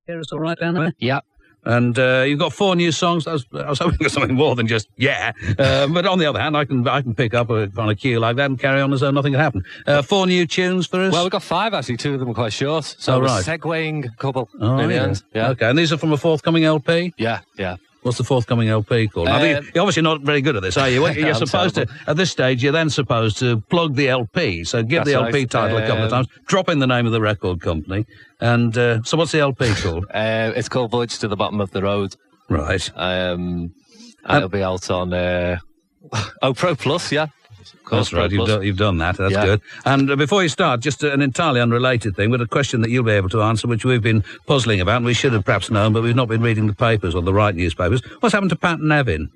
Hear us all right down there? Yeah. And you've got 4 new songs. I was hoping for something more than just but on the other hand, I can pick up on a cue like that and carry on as though nothing had happened. 4 new tunes for us. Well, we've got 5 actually. 2 of them are quite short. So we're segueing a couple in the end. Yeah. Okay, and these are from a forthcoming LP. Yeah. What's the forthcoming LP called? I think you're obviously not very good at this, are you? You're supposed to, at this stage, you're then supposed to plug the LP. So give the LP title a couple of times, drop in the name of the record company. And so what's the LP called? It's called Voyage to the Bottom of the Road. Right. And it'll be out on Pro Plus, yeah. That's right, you've done that, that's good. And before you start, just an entirely unrelated thing, with a question that you'll be able to answer, which we've been puzzling about, and we should have perhaps known, but we've not been reading the papers or the right newspapers. What's happened to Pat Nevin?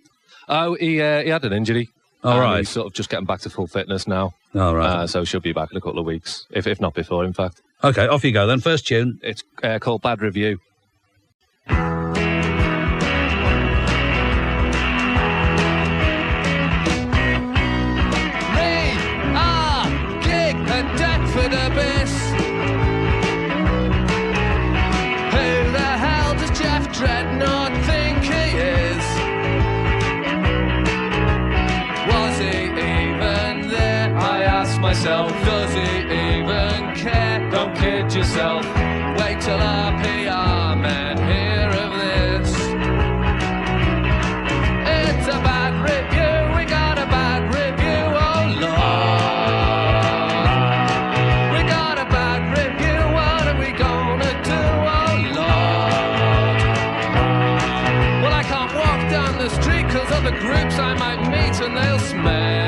Oh, he had an injury. All right. He's sort of just getting back to full fitness now. All right. So she'll be back in a couple of weeks, if not before, in fact. Okay, off you go then. First tune. It's called Bad Review. Does he even care? Don't kid yourself. Wait till our PR men hear of this. It's a bad review. We got a bad review. Oh Lord, we got a bad review. What are we gonna do? Oh Lord. Well, I can't walk down the street 'cause of the groups I might meet and they'll smack.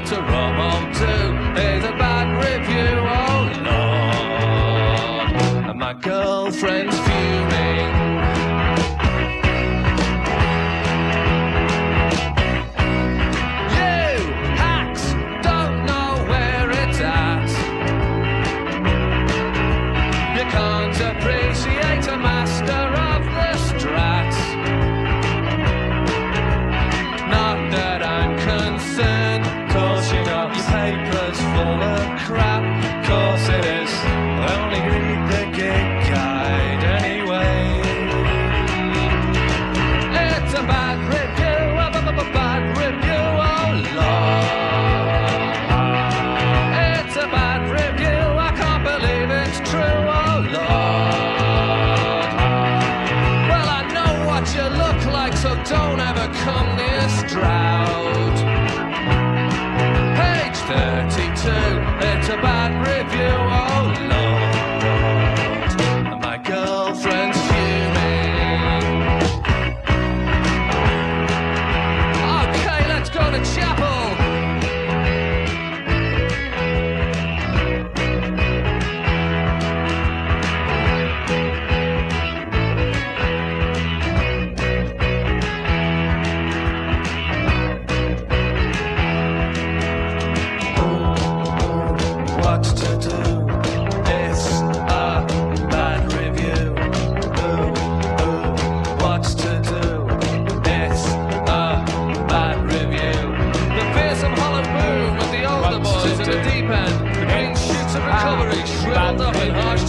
To Rome home too is a bad review, oh Lord. And my girlfriend's fuming. You hacks don't know where it's at. You can't appreciate a master of the Strat. Not that I'm concerned, your paper's full of crap, course it is. I only read the gig guide anyway. It's a bad review, a bad review, oh Lord. It's a bad review, I can't believe it's true, oh Lord. Well, I know what you look like, so don't ever come near Stroud. 32, it's a bad review, oh Lord. And my girlfriend's fuming. Okay, let's go to chapel.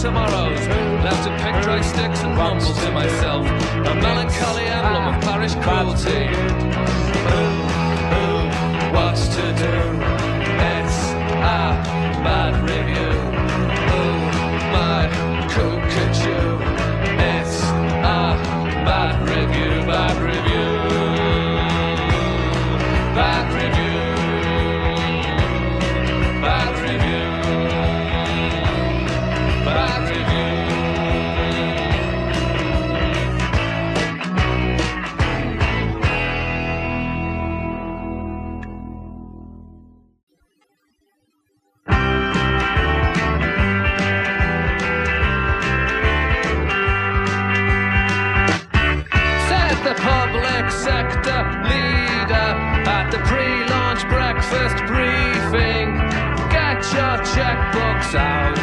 Tomorrows, left to pick dry sticks and mumble to myself, a melancholy emblem of parish cruelty. What's to do? It's a bad review. My cockatoo. It's a bad review, bad review, bad review, bad review. Bad review. Said the public sector leader at the pre-launch breakfast briefing. Get your checkbooks out.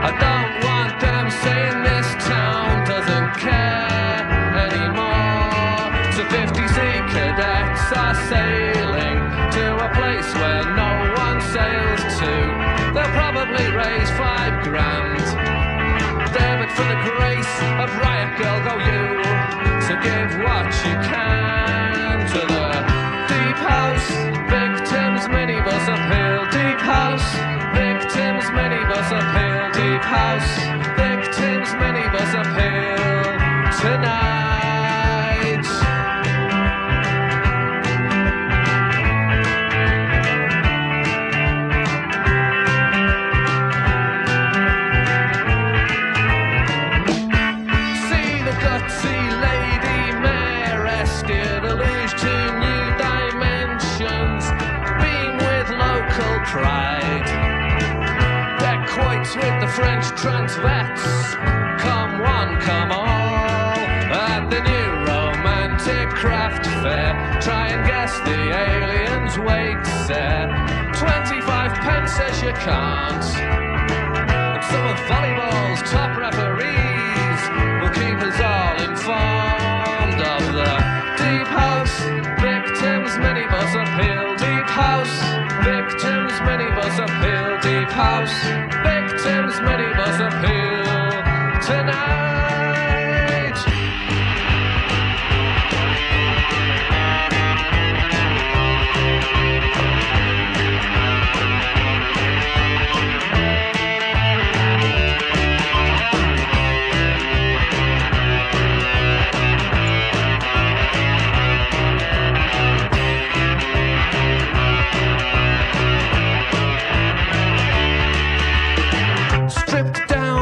I don't want them saying this town doesn't care anymore. So 50 sea cadets are sailing to a place where no one sails to. They'll probably raise $5 grand for the grace of riot girl go you. So give what you can to the Deep House Victims Minibus Appeal. Deep House Victims Minibus Appeal. Deep House Victims Minibus Appeal tonight. Pride. They're quite with the French transvets. Come one, come all. At the new romantic craft fair, try and guess the alien's weight set. 25 pence says you can't. And some of volleyball's top referees will keep us all informed of the Deep House Victims Minibus Appeal. Deep House Victims Minibus Appeal. Deep House Victims Minibus Appeal tonight.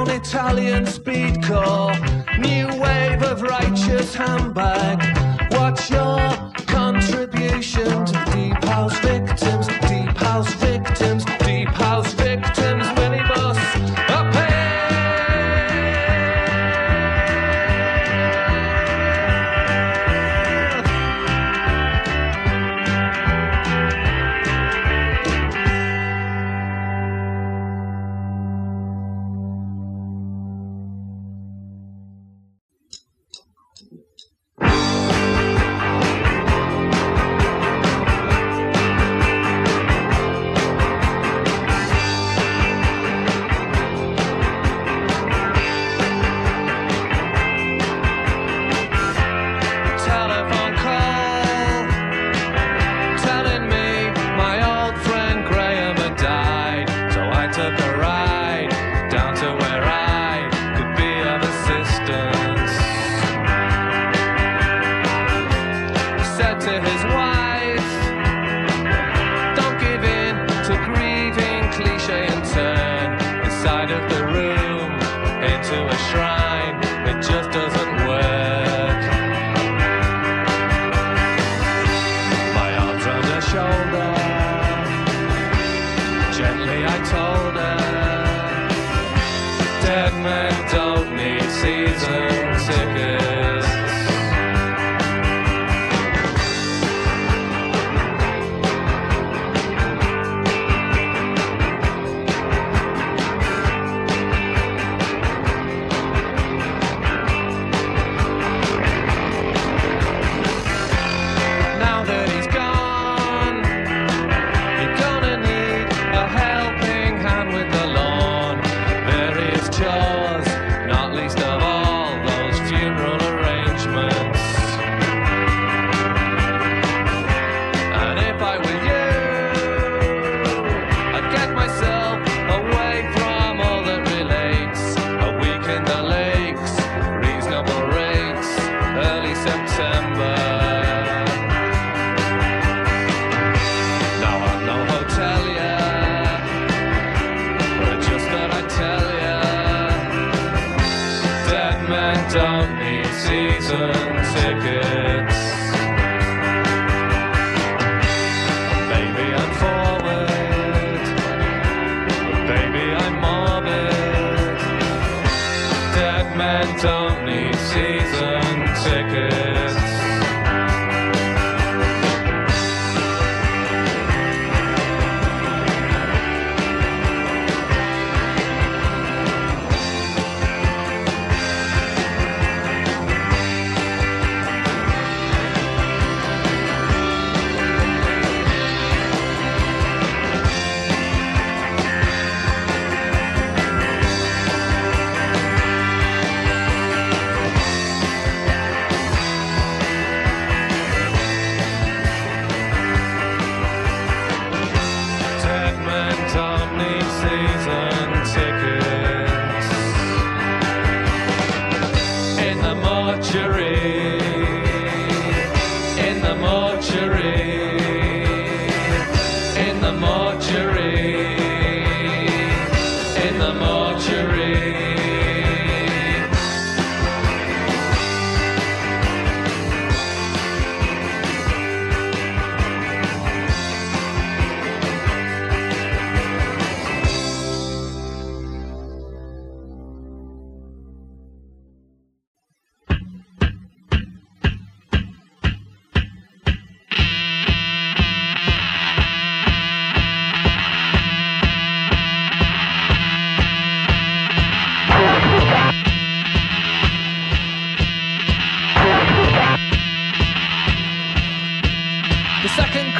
Italian speed core, new wave of righteous handbag. What's your contribution to Deep House Victims? Deep House Victims, Deep House Victims Minibus Appeal.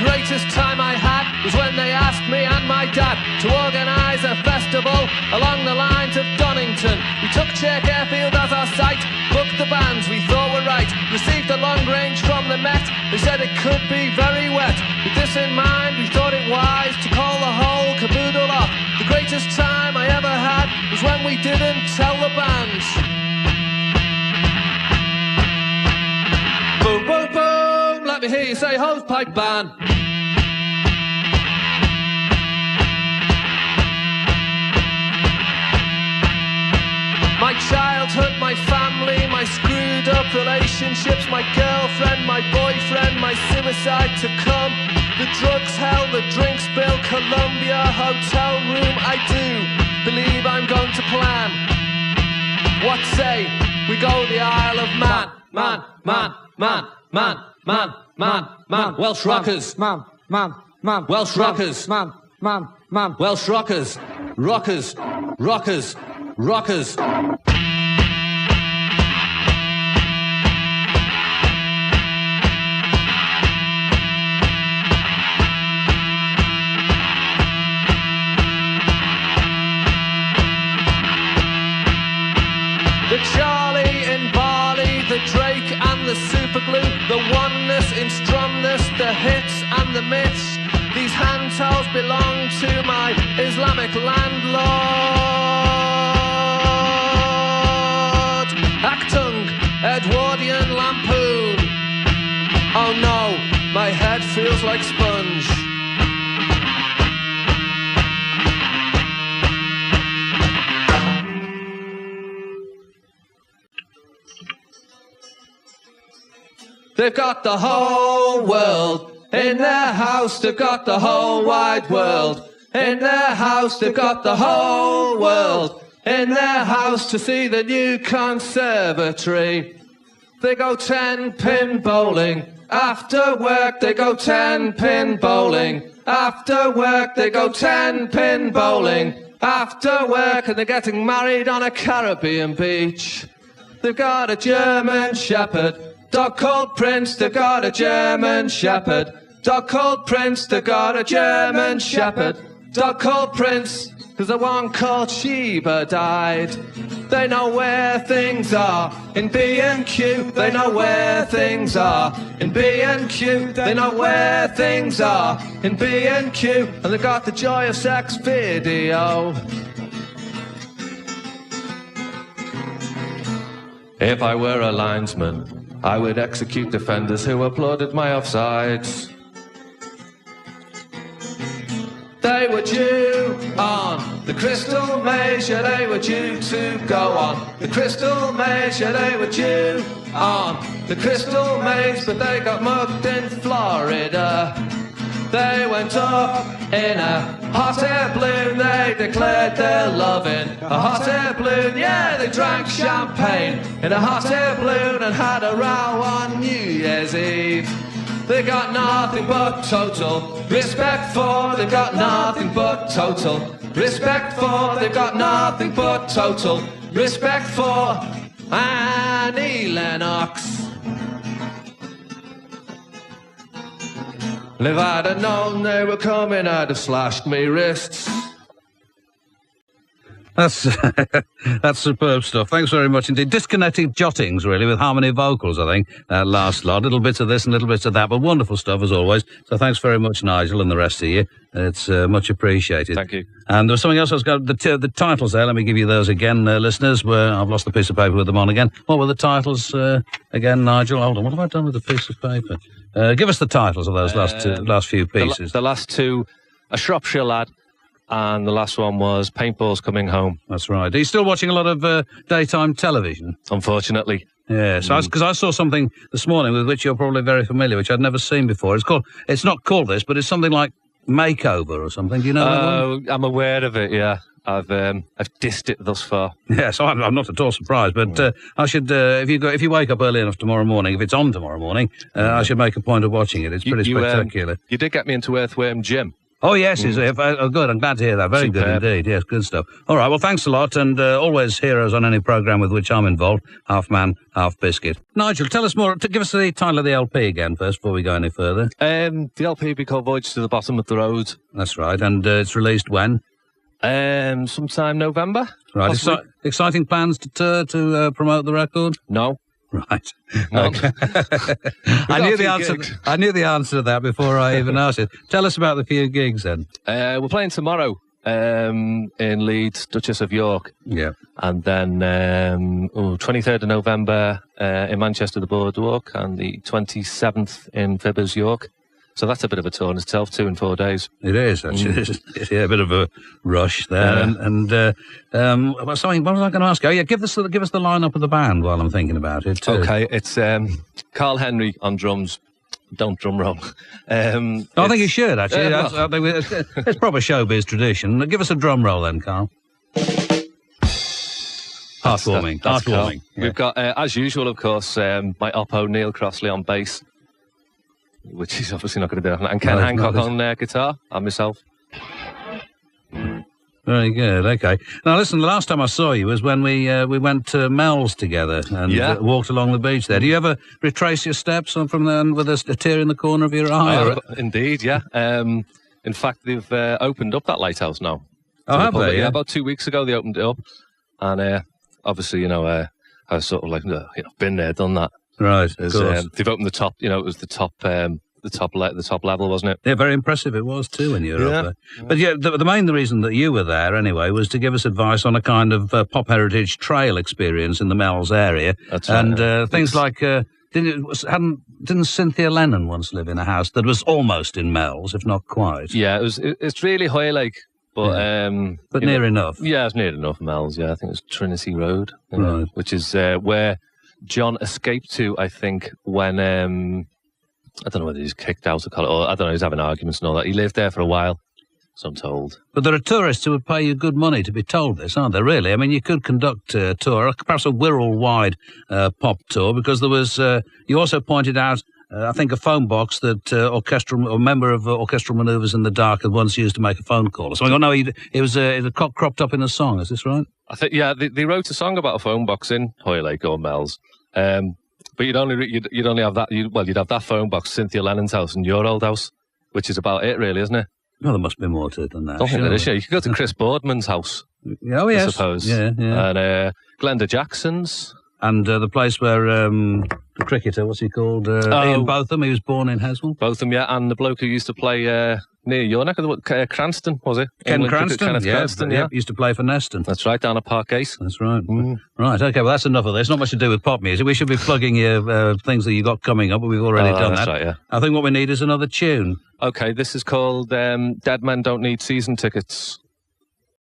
greatest time I had was when they asked me and my dad to organise a festival along the lines of Donington. We took Chirk Airfield as our site, booked the bands we thought were right, received a long range from the Met. They said it could be very wet. With this in mind, we thought it wise to call the whole caboodle off. The greatest time I ever had was when we didn't tell the bands. Boom, boom, boom, let me hear you say hosepipe band. My childhood, my family, my screwed up relationships, my girlfriend, my boyfriend, my suicide to come, the drugs, hell, the drinks bill, Columbia hotel room. I do believe I'm going to plan. What say we go the Isle of Man? Man, man, man, man, man, man, man. Welsh rockers. Man, man, man. Welsh rockers. Man, man, man. Welsh rockers. Rockers. Rockers. Rockers. The Charlie in Bali, the Drake and the Superglue, the oneness in strumness, the hits and the myths. These hand towels belong to my Islamic landlord. Actung, Edwardian lampoon. Oh no, my head feels like sponge. They've got the whole world in their house. They've got the whole wide world in their house. They've got the whole world in their house to see the new conservatory. They go 10-pin bowling after work. They go 10-pin bowling after work. They go 10-pin bowling after work. And they're getting married on a Caribbean beach. They've got a German Shepherd dog called Prince. They've got a German Shepherd dog called Prince. They've got a German Shepherd dog called Prince. 'Cause the one called Sheba died. They know where things are in B&Q. They know where things are in B&Q. They know where things are in B&Q. And they got the Joy of Sex video. If I were a linesman, I would execute defenders who applauded my offsides. They were due on the Crystal Maze, yeah, they were due to go on the Crystal Maze, yeah, they were due on the Crystal Maze, but they got mugged in Florida. They went up in a hot air balloon, they declared their love in a hot air balloon. Yeah, they drank champagne in a hot air balloon and had a row on New Year's Eve. They got nothing but total respect for, they've got nothing but total respect for, they've got nothing but total respect for Annie Lennox. And if I'd have known they were coming, I'd have slashed me wrists. That's superb stuff. Thanks very much indeed. Disconnected jottings, really, with harmony vocals, I think. Last lot. Little bits of this and little bits of that, but wonderful stuff as always. So thanks very much, Nigel, and the rest of you. It's much appreciated. Thank you. And there was something else I was going to... The titles there, let me give you those again, listeners. I've lost the piece of paper with them on again. What were the titles again, Nigel? Hold on, what have I done with the piece of paper? Give us the titles of those last few pieces. The last two, A Shropshire Lad, and the last one was Paintballs Coming Home. That's right. Are you still watching a lot of daytime television? Unfortunately. Yeah, so because I saw something this morning with which you're probably very familiar, which I'd never seen before. It's not called this, but it's something like Makeover or something. Do you know that one? I'm aware of it, yeah. I've dissed it thus far. Yeah, so I'm not at all surprised, but I should, if you wake up early enough tomorrow morning, if it's on tomorrow morning, I should make a point of watching it. It's pretty spectacular. You did get me into Earthworm Jim. Oh, yes, good. I'm glad to hear that. Very good indeed. Yes, good stuff. All right, well, thanks a lot, and always heroes on any programme with which I'm involved. Half man, half biscuit. Nigel, tell us more. Give us the title of the LP again first before we go any further. The LP will be called Voyage to the Bottom of the Road. That's right, and it's released when? Sometime November. Right. Exciting plans to promote the record? No. Right. Okay. I knew the answer to that before I even asked it. Tell us about the few gigs then. We're playing tomorrow in Leeds, Duchess of York. Yeah. And then 23rd of November in Manchester, the Boardwalk, and the 27th in Fibbers, York. So that's a bit of a tour in itself, 2 and 4 days. It is, actually. Yeah, a bit of a rush there. What was I going to ask? Oh, yeah, give us the lineup of the band while I'm thinking about it, too. Okay, it's Carl Henry on drums. Don't drum roll. I think you should, actually. I think it's proper showbiz tradition. Give us a drum roll then, Carl. Heartwarming. Yeah. We've got, as usual, of course, my oppo, Neil Crossley, on bass, which is obviously not going to do that. And Ken Hancock on guitar, and myself. Very good, okay. Now listen, the last time I saw you was when we went to Mel's together and walked along the beach there. Do you ever retrace your steps from there with a tear in the corner of your eye? Indeed, yeah. In fact, they've opened up that lighthouse now. Oh, have they? Yeah, about 2 weeks ago they opened it up. And obviously, I was sort of like, been there, done that. Right, of course. They've opened the top, it was the top level, wasn't it? Yeah, very impressive it was too when you were up there. But yeah, the main reason that you were there anyway was to give us advice on a kind of pop heritage trail experience in the Mel's area. That's right. And things like, didn't Cynthia Lennon once live in a house that was almost in Mel's, if not quite? Yeah, it's really Hoylake. But near enough. Yeah, it's near enough Mel's, yeah. I think it was Trinity Road, right. Which is where John escaped to, I think, when, I don't know whether he's kicked out of college, or I don't know, he's having arguments and all that. He lived there for a while, so I'm told. But there are tourists who would pay you good money to be told this, aren't there, really? I mean, you could conduct a tour, perhaps a Wirral-wide pop tour, because there was, you also pointed out, I think a phone box that a member of Orchestral Manoeuvres in the Dark had once used to make a phone call or something. Oh, no, it was cropped up in a song, is this right? I think, yeah, they wrote a song about a phone box in Hoylake or Mel's. But you'd only have that. You'd have that phone box, Cynthia Lennon's house, and your old house, which is about it, really, isn't it? Well, there must be more to it than that. I don't think there is. Yeah, you could go to Chris Boardman's house. Oh yes, I suppose. Yeah. And Glenda Jackson's, and the place where the cricketer, what's he called? Ian Botham. He was born in Heswell. Botham, yeah, and the bloke who used to play near your neck of the Cranston, was it? Ken Cranston? Kenneth Cranston, yeah. Used to play for Neston. That's right, down at Parkgate. That's right. Right, okay, well, that's enough of this. Not much to do with pop music. We should be plugging your things that you got coming up, but we've already done that. That's right, yeah. I think what we need is another tune. Okay, this is called Dead Men Don't Need Season Tickets.